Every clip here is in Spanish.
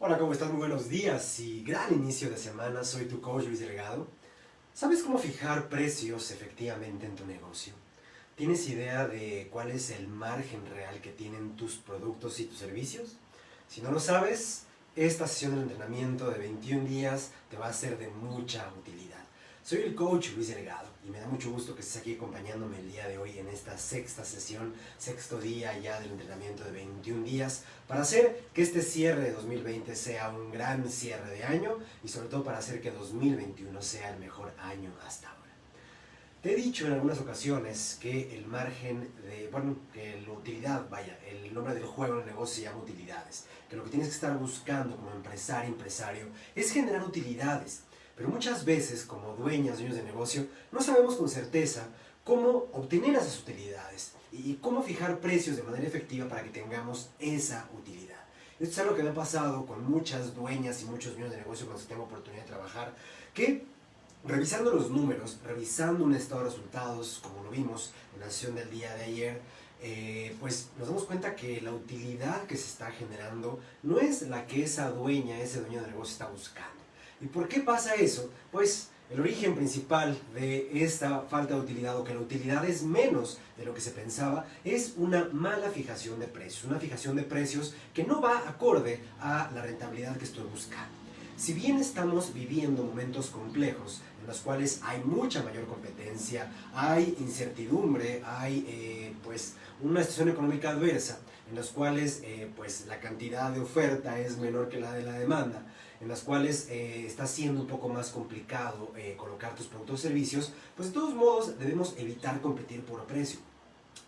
Hola, ¿cómo estás? Muy buenos días y gran inicio de semana. Soy tu coach Luis Delgado. ¿Sabes cómo fijar precios efectivamente en tu negocio? ¿Tienes idea de cuál es el margen real que tienen tus productos y tus servicios? Si no lo sabes, esta sesión de entrenamiento de 21 días te va a ser de mucha utilidad. Soy el coach Luis Delgado y me da mucho gusto que estés aquí acompañándome el día de hoy en esta sexta sesión, sexto día ya del entrenamiento de 21 días para hacer que este cierre de 2020 sea un gran cierre de año y sobre todo para hacer que 2021 sea el mejor año hasta ahora. Te he dicho en algunas ocasiones que el margen que la utilidad, el nombre del juego en el negocio se llama utilidades, que lo que tienes que estar buscando como empresario es generar utilidades, pero muchas veces como dueños de negocio, no sabemos con certeza cómo obtener esas utilidades y cómo fijar precios de manera efectiva para que tengamos esa utilidad. Esto es algo que me ha pasado con muchas dueñas y muchos dueños de negocio con los que tengo oportunidad de trabajar, que revisando los números, revisando un estado de resultados, como lo vimos en la sesión del día de ayer, pues nos damos cuenta que la utilidad que se está generando no es la que esa dueña, ese dueño de negocio está buscando. ¿Y por qué pasa eso? Pues el origen principal de esta falta de utilidad o que la utilidad es menos de lo que se pensaba es una mala fijación de precios, una fijación de precios que no va acorde a la rentabilidad que estoy buscando. Si bien estamos viviendo momentos complejos en los cuales hay mucha mayor competencia, hay incertidumbre, hay pues una situación económica adversa, en las cuales pues la cantidad de oferta es menor que la de la demanda, en las cuales está siendo un poco más complicado colocar tus productos o servicios, pues de todos modos debemos evitar competir por precio.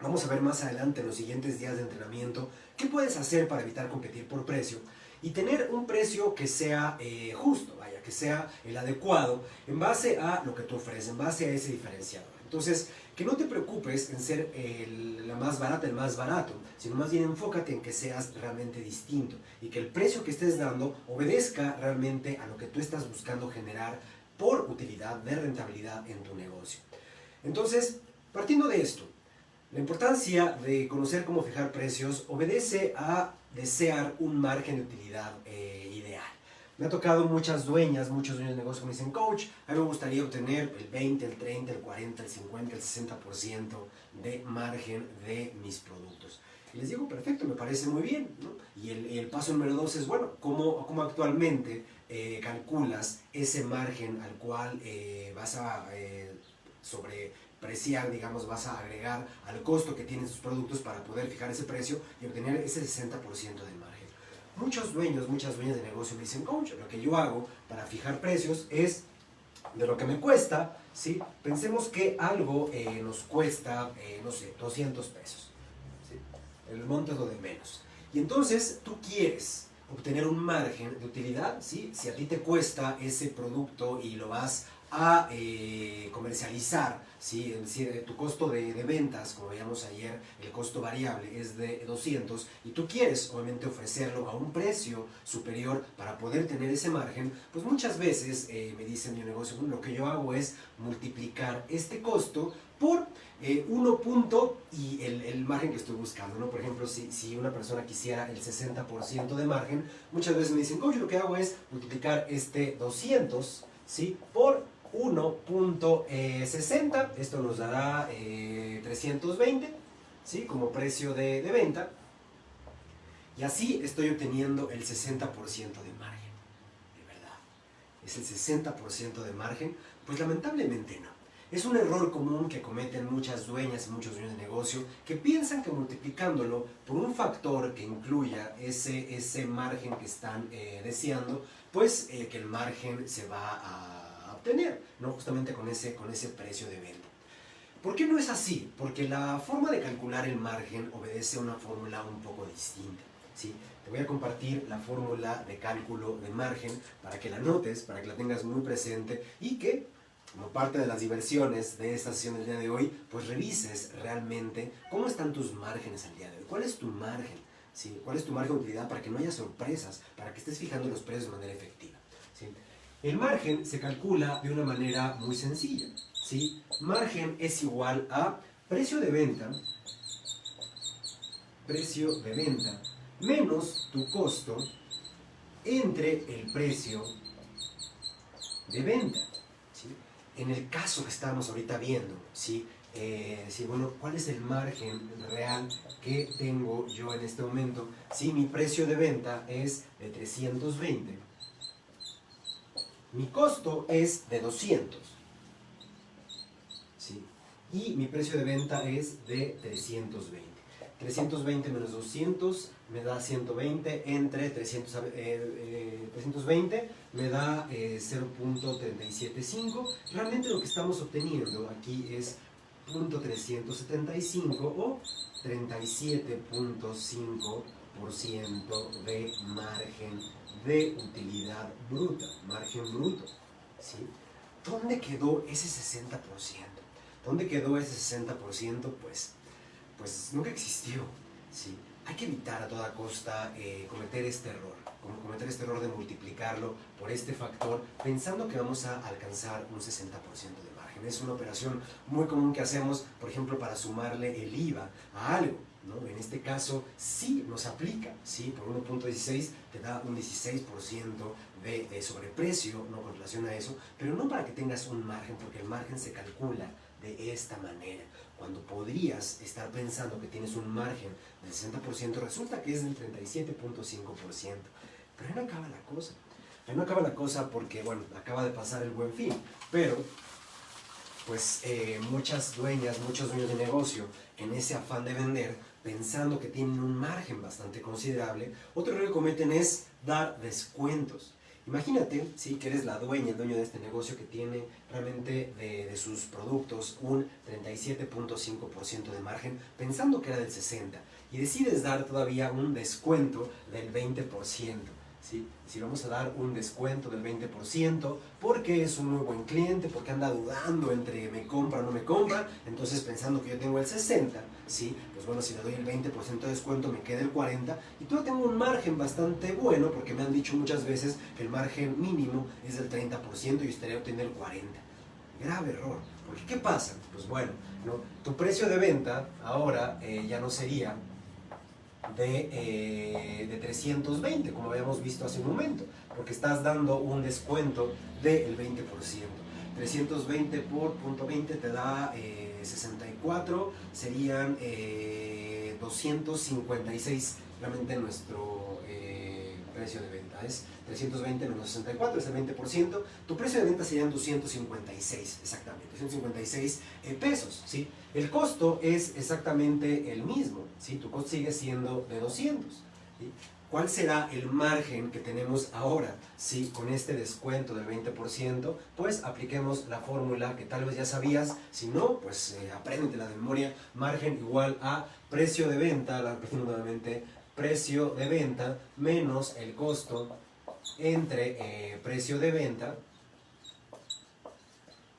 Vamos a ver más adelante en los siguientes días de entrenamiento qué puedes hacer para evitar competir por precio y tener un precio que sea justo, que sea el adecuado en base a lo que tú ofreces, en base a ese diferenciador. Entonces, que no te preocupes en ser la más barata, el más barato, sino más bien enfócate en que seas realmente distinto y que el precio que estés dando obedezca realmente a lo que tú estás buscando generar por utilidad de rentabilidad en tu negocio. Entonces, partiendo de esto, la importancia de conocer cómo fijar precios obedece a desear un margen de utilidad ideal. Me ha tocado muchas dueñas, muchos dueños de negocio que me dicen, coach, a mí me gustaría obtener el 20, el 30, el 40, el 50, el 60% de margen de mis productos. Y les digo, perfecto, me parece muy bien, ¿no? Y el paso número 2 es, bueno, ¿cómo actualmente calculas ese margen al cual vas a sobrepreciar, digamos, vas a agregar al costo que tienen sus productos para poder fijar ese precio y obtener ese 60% de margen? Muchos dueños, muchas dueñas de negocio me dicen, coach, lo que yo hago para fijar precios es de lo que me cuesta, ¿sí? Pensemos que algo nos cuesta, no sé, 200 pesos. ¿Sí? El monto es lo de menos. Y entonces tú quieres obtener un margen de utilidad, ¿sí? Si a ti te cuesta ese producto y lo vas a comercializar, ¿sí? Es decir, tu costo de ventas, como veíamos ayer, el costo variable es de 200 y tú quieres obviamente ofrecerlo a un precio superior para poder tener ese margen, pues muchas veces me dicen mi negocio, lo que yo hago es multiplicar este costo por uno punto y el margen que estoy buscando, ¿no? Por ejemplo, si una persona quisiera el 60% de margen, muchas veces me dicen, coach, lo que hago es multiplicar este 200, ¿sí? Por 1.60, esto nos dará 320, ¿sí? Como precio de venta, y así estoy obteniendo el 60% de margen. De verdad, es el 60% de margen. Pues lamentablemente no. Es un error común que cometen muchas dueñas y muchos dueños de negocio que piensan que multiplicándolo por un factor que incluya ese margen que están deseando, pues que el margen se va a obtener, ¿no? Justamente con ese precio de venta. ¿Por qué no es así? Porque la forma de calcular el margen obedece a una fórmula un poco distinta, ¿sí? Te voy a compartir la fórmula de cálculo de margen para que la notes, para que la tengas muy presente y que, como parte de las diversiones de esta sesión del día de hoy, pues revises realmente cómo están tus márgenes el día de hoy. ¿Cuál es tu margen? ¿Sí? ¿Cuál es tu margen de utilidad para que no haya sorpresas, para que estés fijando los precios de manera efectiva? ¿Sí? El margen se calcula de una manera muy sencilla, ¿sí? Margen es igual a precio de venta menos tu costo entre el precio de venta, ¿sí? En el caso que estamos ahorita viendo, ¿sí? Bueno, ¿cuál es el margen real que tengo yo en este momento? Si mi precio de venta es de 320, mi costo es de 200, ¿sí? Y mi precio de venta es de 320. 320 menos 200 me da 120, entre 320 me da 0.375. Realmente lo que estamos obteniendo aquí es 0.375 o 37.5% de margen de utilidad bruta, margen bruto, ¿sí? ¿Dónde quedó ese 60%? ¿Dónde quedó ese 60%? Pues nunca existió, ¿sí? Hay que evitar a toda costa cometer este error de multiplicarlo por este factor pensando que vamos a alcanzar un 60% de margen. Es una operación muy común que hacemos, por ejemplo, para sumarle el IVA a algo, ¿no? En este caso sí nos aplica, ¿sí? Por 1.16 te da un 16% de sobreprecio, ¿no? Con relación a eso, pero no para que tengas un margen, porque el margen se calcula de esta manera. Cuando podrías estar pensando que tienes un margen del 60%, resulta que es del 37.5%. Pero ahí no acaba la cosa. Ahí no acaba la cosa porque, bueno, acaba de pasar el Buen Fin, pero pues muchas dueñas, muchos dueños de negocio, en ese afán de vender, pensando que tienen un margen bastante considerable, otro error que cometen es dar descuentos. Imagínate, ¿sí? Que eres la dueña, el dueño de este negocio que tiene realmente de sus productos un 37.5% de margen, pensando que era del 60%, y decides dar todavía un descuento del 20%. ¿Sí? Si vamos a dar un descuento del 20% porque es un muy buen cliente, porque anda dudando entre me compra o no me compra, entonces pensando que yo tengo el 60%, ¿sí? Pues bueno, si le doy el 20% de descuento me queda el 40% y todavía tengo un margen bastante bueno porque me han dicho muchas veces que el margen mínimo es del 30% y estaría obteniendo el 40%. Grave error, porque ¿qué pasa? Pues bueno, ¿no? Tu precio de venta ahora ya no sería de 320, como habíamos visto hace un momento, porque estás dando un descuento del 20%. 320 por punto 20 te da 64, serían 256 realmente nuestro precio de venta. Es 320 menos 64, es el 20%. Tu precio de venta serían 256, exactamente, 256 pesos, ¿sí? El costo es exactamente el mismo, ¿sí? Tu costo sigue siendo de 200, ¿sí? ¿Cuál será el margen que tenemos ahora? ¿Sí? Con este descuento del 20%, pues apliquemos la fórmula que tal vez ya sabías, si no, pues apréndetela de memoria. Margen igual a precio de venta, la repetimos nuevamente, precio de venta menos el costo entre precio de venta.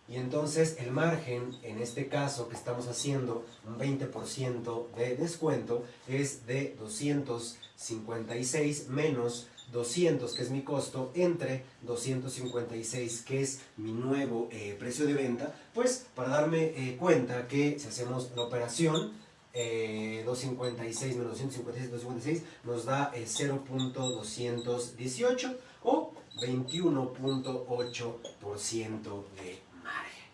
Y entonces el margen, en este caso que estamos haciendo un 20% de descuento, es de 256 menos 200, que es mi costo, entre 256, que es mi nuevo precio de venta. Pues para darme cuenta que si hacemos la operación, 256 menos 256, 256 nos da 0.218 o 21.8% de margen.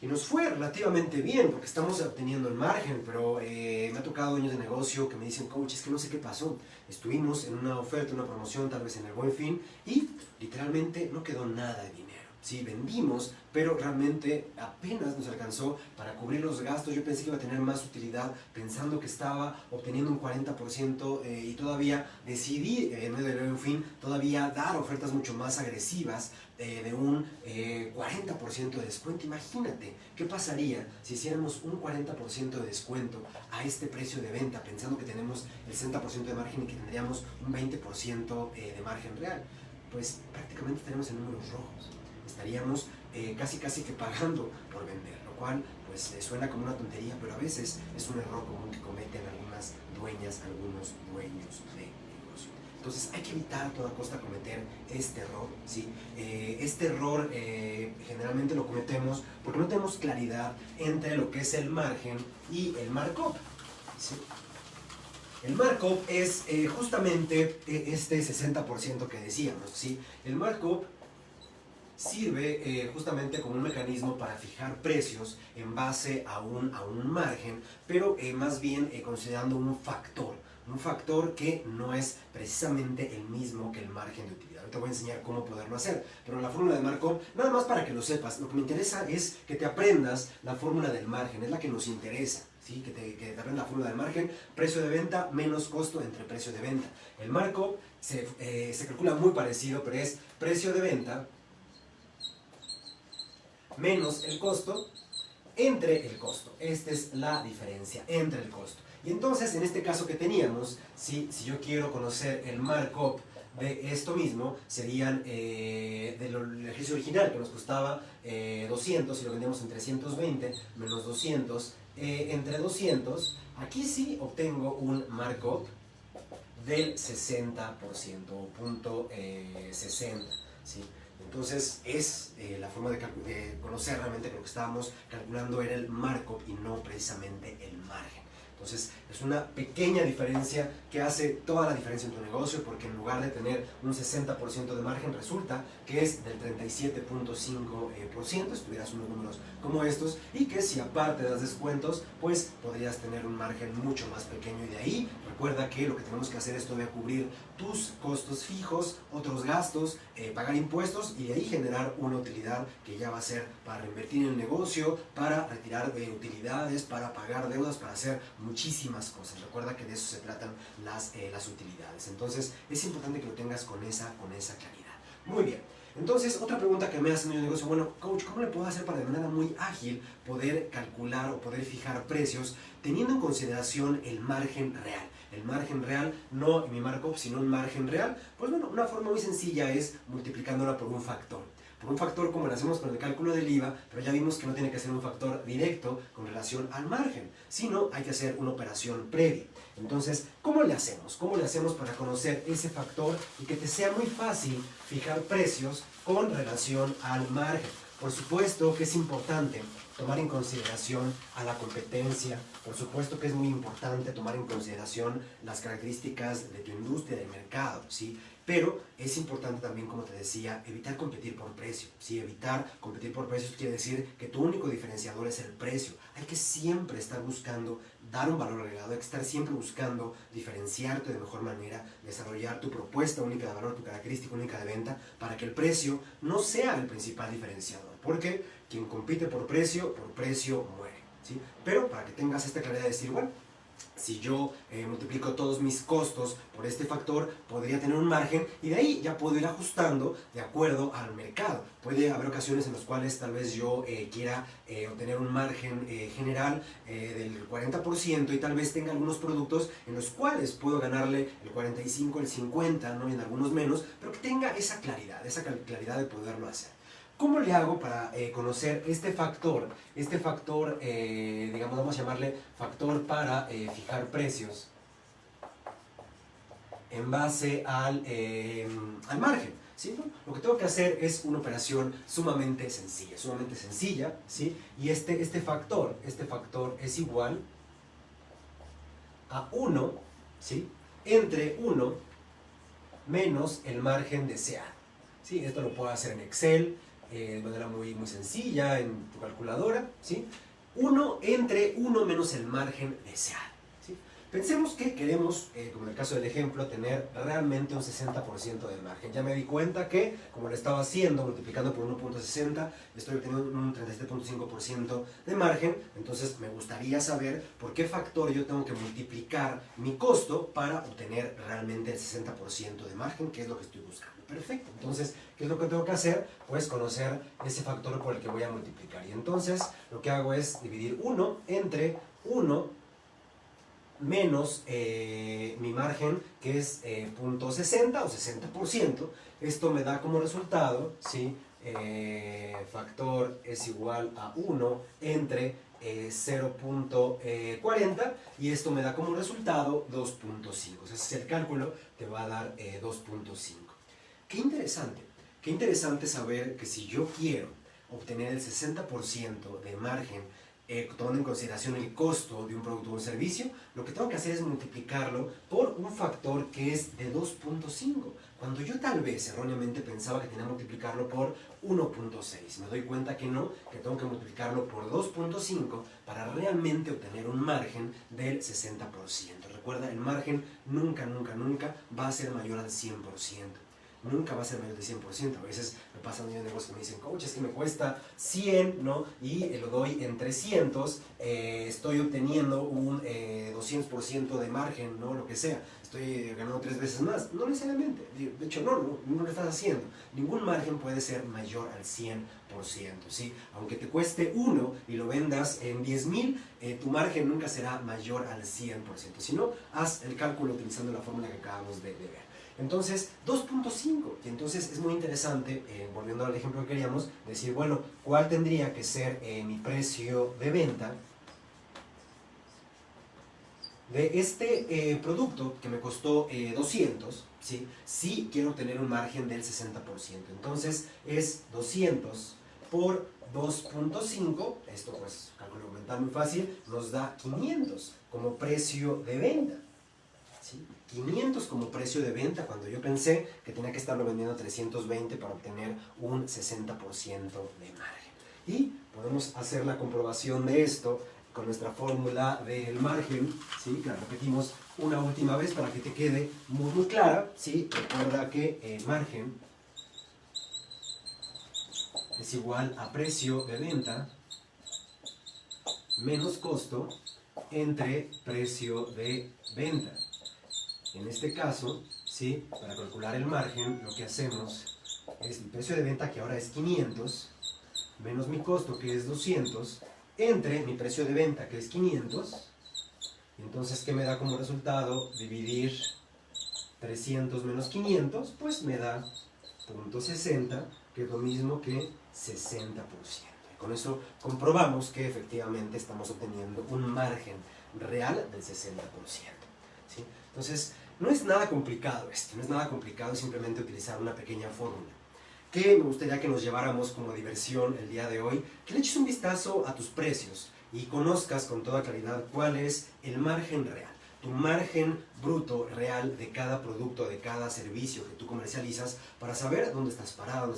Y nos fue relativamente bien porque estamos obteniendo el margen, pero me ha tocado dueños de negocio que me dicen, coach, es que no sé qué pasó. Estuvimos en una oferta, una promoción, tal vez en el Buen Fin, y literalmente no quedó nada de dinero. Sí, vendimos, pero realmente apenas nos alcanzó para cubrir los gastos. Yo pensé que iba a tener más utilidad, pensando que estaba obteniendo un 40% y todavía decidí, en medio del Buen Fin, todavía dar ofertas mucho más agresivas de un 40% de descuento. Imagínate, ¿qué pasaría si hiciéramos un 40% de descuento a este precio de venta, pensando que tenemos el 60% de margen y que tendríamos un 20% de margen real? Pues prácticamente estaríamos en números rojos. Estaríamos casi que pagando por vender, lo cual pues suena como una tontería, pero a veces es un error común que cometen algunas dueñas, algunos dueños de negocio. Entonces hay que evitar a toda costa cometer este error, ¿sí? Este error generalmente lo cometemos porque no tenemos claridad entre lo que es el margen y el markup, ¿sí? El markup es justamente este 60% que decíamos, ¿sí? El markup sirve justamente como un mecanismo para fijar precios en base a un margen, pero más bien considerando un factor que no es precisamente el mismo que el margen de utilidad. Ahorita voy a enseñar cómo poderlo hacer, pero la fórmula de markup, nada más para que lo sepas, lo que me interesa es que te aprendas la fórmula del margen, es la que nos interesa. ¿Sí? Que te aprendas la fórmula del margen, precio de venta menos costo entre precio de venta. El markup se calcula muy parecido, pero es precio de venta menos el costo entre el costo. Esta es la diferencia entre el costo. Y entonces, en este caso que teníamos, si yo quiero conocer el markup de esto mismo, serían del ejercicio original que nos costaba 200 y lo vendíamos en 320 menos 200 entre 200, aquí sí obtengo un markup del 60% o punto 60, ¿sí? Entonces es la forma de conocer realmente que lo que estábamos calculando era el markup y no precisamente el margen. Entonces es una pequeña diferencia que hace toda la diferencia en tu negocio, porque en lugar de tener un 60% de margen resulta que es del 37.5% si tuvieras unos números como estos, y que si aparte das descuentos pues podrías tener un margen mucho más pequeño. Y de ahí recuerda que lo que tenemos que hacer es todavía cubrir tus costos fijos, otros gastos, pagar impuestos, y de ahí generar una utilidad que ya va a ser para reinvertir en el negocio, para retirar utilidades, para pagar deudas, para hacer muchísimas cosas. Recuerda que de eso se tratan las utilidades. Entonces es importante que lo tengas con esa claridad. Muy bien. Entonces, otra pregunta que me hacen en el negocio: bueno, coach, ¿cómo le puedo hacer para de manera muy ágil poder calcular o poder fijar precios teniendo en consideración el margen real? El margen real, no mi markup, sino un margen real. Pues bueno, una forma muy sencilla es multiplicándola por un factor. Por un factor como lo hacemos con el cálculo del IVA, pero ya vimos que no tiene que ser un factor directo con relación al margen, sino hay que hacer una operación previa. Entonces, ¿cómo le hacemos? ¿Cómo le hacemos para conocer ese factor y que te sea muy fácil fijar precios con relación al margen? Por supuesto que es importante tomar en consideración a la competencia, por supuesto que es muy importante tomar en consideración las características de tu industria, del mercado, ¿sí? Pero es importante también, como te decía, evitar competir por precio, ¿sí? Evitar competir por precios quiere decir que tu único diferenciador es el precio. Hay que siempre estar buscando dar un valor agregado, hay que estar siempre buscando diferenciarte de mejor manera, desarrollar tu propuesta única de valor, tu característica única de venta, para que el precio no sea el principal diferenciador, porque quien compite por precio muere, ¿sí? Pero para que tengas esta claridad de decir, bueno, si yo multiplico todos mis costos por este factor, podría tener un margen, y de ahí ya puedo ir ajustando de acuerdo al mercado. Puede haber ocasiones en las cuales tal vez yo quiera obtener un margen general del 40%, y tal vez tenga algunos productos en los cuales puedo ganarle el 45, el 50, ¿no? Y en algunos menos, pero que tenga esa claridad de poderlo hacer. ¿Cómo le hago para conocer este factor? Digamos, vamos a llamarle factor para fijar precios en base al margen, ¿sí? Lo que tengo que hacer es una operación sumamente sencilla, ¿sí? Y este factor es igual a 1, ¿sí? Entre 1 menos el margen deseado, ¿sí? Esto lo puedo hacer en Excel, de manera muy sencilla, en tu calculadora, ¿sí? 1 entre 1 menos el margen deseado, ¿sí? Pensemos que queremos, como en el caso del ejemplo, tener realmente un 60% de margen. Ya me di cuenta que, como lo estaba haciendo, multiplicando por 1.60, estoy obteniendo un 37.5% de margen. Entonces me gustaría saber por qué factor yo tengo que multiplicar mi costo para obtener realmente el 60% de margen, que es lo que estoy buscando. Perfecto. Entonces, ¿qué es lo que tengo que hacer? Pues conocer ese factor por el que voy a multiplicar. Y entonces lo que hago es dividir 1 entre 1 menos mi margen, que es 0.60 o 60%. Esto me da como resultado, ¿sí? Factor es igual a 1 entre 0.40, y esto me da como resultado 2.5. O sea, si el cálculo te va a dar 2.5. Qué interesante saber que si yo quiero obtener el 60% de margen tomando en consideración el costo de un producto o un servicio, lo que tengo que hacer es multiplicarlo por un factor que es de 2.5. Cuando yo tal vez erróneamente pensaba que tenía que multiplicarlo por 1.6, me doy cuenta que no, que tengo que multiplicarlo por 2.5 para realmente obtener un margen del 60%. Recuerda, el margen nunca, nunca, nunca va a ser mayor al 100%. Nunca va a ser mayor del 100%. A veces me pasan de negocios que me dicen, coach, es que me cuesta 100, ¿no? Y lo doy en 300, estoy obteniendo un 200% de margen, ¿no? Lo que sea. Estoy ganando 3 veces más. No necesariamente. De hecho, no lo estás haciendo. Ningún margen puede ser mayor al 100%, ¿sí? Aunque te cueste 1 y lo vendas en 10,000, tu margen nunca será mayor al 100%. Si no, haz el cálculo utilizando la fórmula que acabamos de ver. Entonces, 2.5, y entonces es muy interesante, volviendo al ejemplo que queríamos, decir, bueno, ¿cuál tendría que ser mi precio de venta de este producto que me costó 200, ¿sí? Si quiero obtener un margen del 60%? Entonces, es 200 por 2.5, esto pues, cálculo mental muy fácil, nos da 500 como precio de venta. ¿Sí? 500 como precio de venta cuando yo pensé que tenía que estarlo vendiendo a 320 para obtener un 60% de margen. Y podemos hacer la comprobación de esto con nuestra fórmula del margen, ¿sí? Que la repetimos una última vez para que te quede muy, muy clara, ¿sí? Recuerda que el margen es igual a precio de venta menos costo entre precio de venta. En este caso, ¿sí? Para calcular el margen, lo que hacemos es mi precio de venta, que ahora es 500, menos mi costo, que es 200, entre mi precio de venta, que es 500. Entonces, ¿qué me da como resultado? Dividir 300 menos 500, pues me da 0.60, que es lo mismo que 60%. Y con eso comprobamos que efectivamente estamos obteniendo un margen real del 60%. ¿Sí? Entonces, no es nada complicado esto, no es nada complicado, es simplemente utilizar una pequeña fórmula. Que me gustaría que nos lleváramos como diversión el día de hoy, que le eches un vistazo a tus precios y conozcas con toda claridad cuál es el margen real, tu margen bruto real de cada producto, de cada servicio que tú comercializas, para saber dónde estás parado,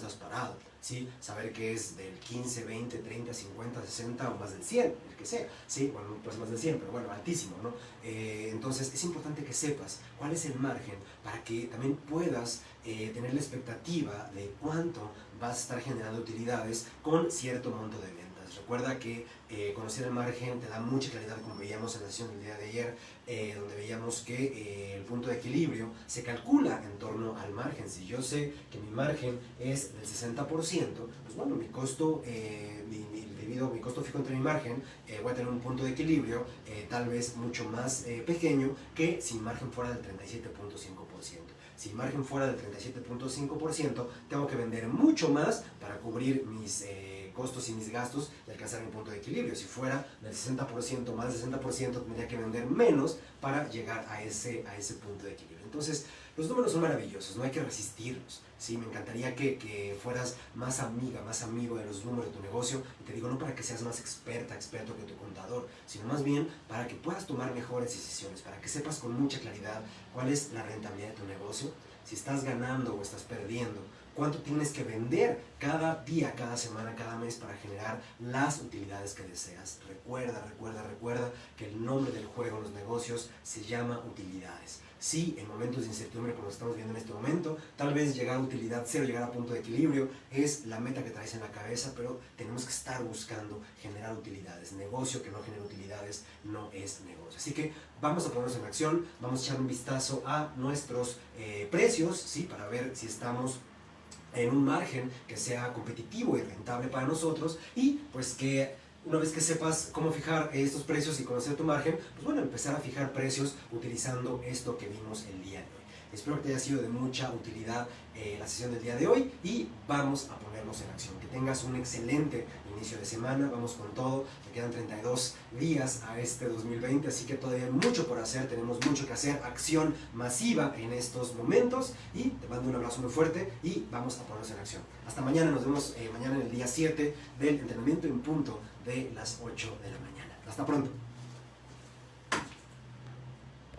¿sí? Saber que es del 15, 20, 30, 50, 60 o más del 100, el que sea, ¿sí? Bueno, pues más del 100, pero bueno, altísimo, ¿no? Entonces es importante que sepas cuál es el margen para que también puedas tener la expectativa de cuánto vas a estar generando utilidades con cierto monto de ventas. Recuerda que conocer el margen te da mucha claridad, como veíamos en la sesión del día de ayer, donde veíamos que el punto de equilibrio se calcula en torno al margen. Si yo sé que mi margen es del 60%, pues bueno, mi costo, debido a mi costo fijo entre mi margen, voy a tener un punto de equilibrio tal vez mucho más pequeño que si mi margen fuera del 37.5%. Si mi margen fuera del 37.5%, tengo que vender mucho más para cubrir mis costos y mis gastos y alcanzar mi punto de equilibrio. Si fuera del 60%, más del 60%, tendría que vender menos para llegar a ese punto de equilibrio. Entonces, los números son maravillosos, no hay que resistirlos. ¿Sí? Me encantaría que fueras más amiga, más amigo de los números de tu negocio. Y te digo, no para que seas más experto que tu contador, sino más bien para que puedas tomar mejores decisiones, para que sepas con mucha claridad cuál es la rentabilidad de tu negocio, si estás ganando o estás perdiendo, cuánto tienes que vender cada día, cada semana, cada mes para generar las utilidades que deseas. Recuerda que el nombre del juego en los negocios se llama utilidades. Sí, en momentos de incertidumbre como lo estamos viendo en este momento, tal vez llegar a utilidad cero, llegar a punto de equilibrio es la meta que traes en la cabeza, pero tenemos que estar buscando generar utilidades. Negocio que no genera utilidades no es negocio. Así que vamos a ponernos en acción, vamos a echar un vistazo a nuestros precios, ¿sí? Para ver si estamos en un margen que sea competitivo y rentable para nosotros, y pues que una vez que sepas cómo fijar estos precios y conocer tu margen, pues bueno, empezar a fijar precios utilizando esto que vimos el día de hoy. Espero que te haya sido de mucha utilidad la sesión del día de hoy y vamos a ponernos en acción. Que tengas un excelente inicio de semana, vamos con todo. Me quedan 32 días a este 2020, así que todavía hay mucho por hacer, tenemos mucho que hacer, acción masiva en estos momentos y te mando un abrazo muy fuerte y vamos a ponernos en acción. Hasta mañana, nos vemos mañana en el día 7 del entrenamiento en punto de las 8 de la mañana. Hasta pronto.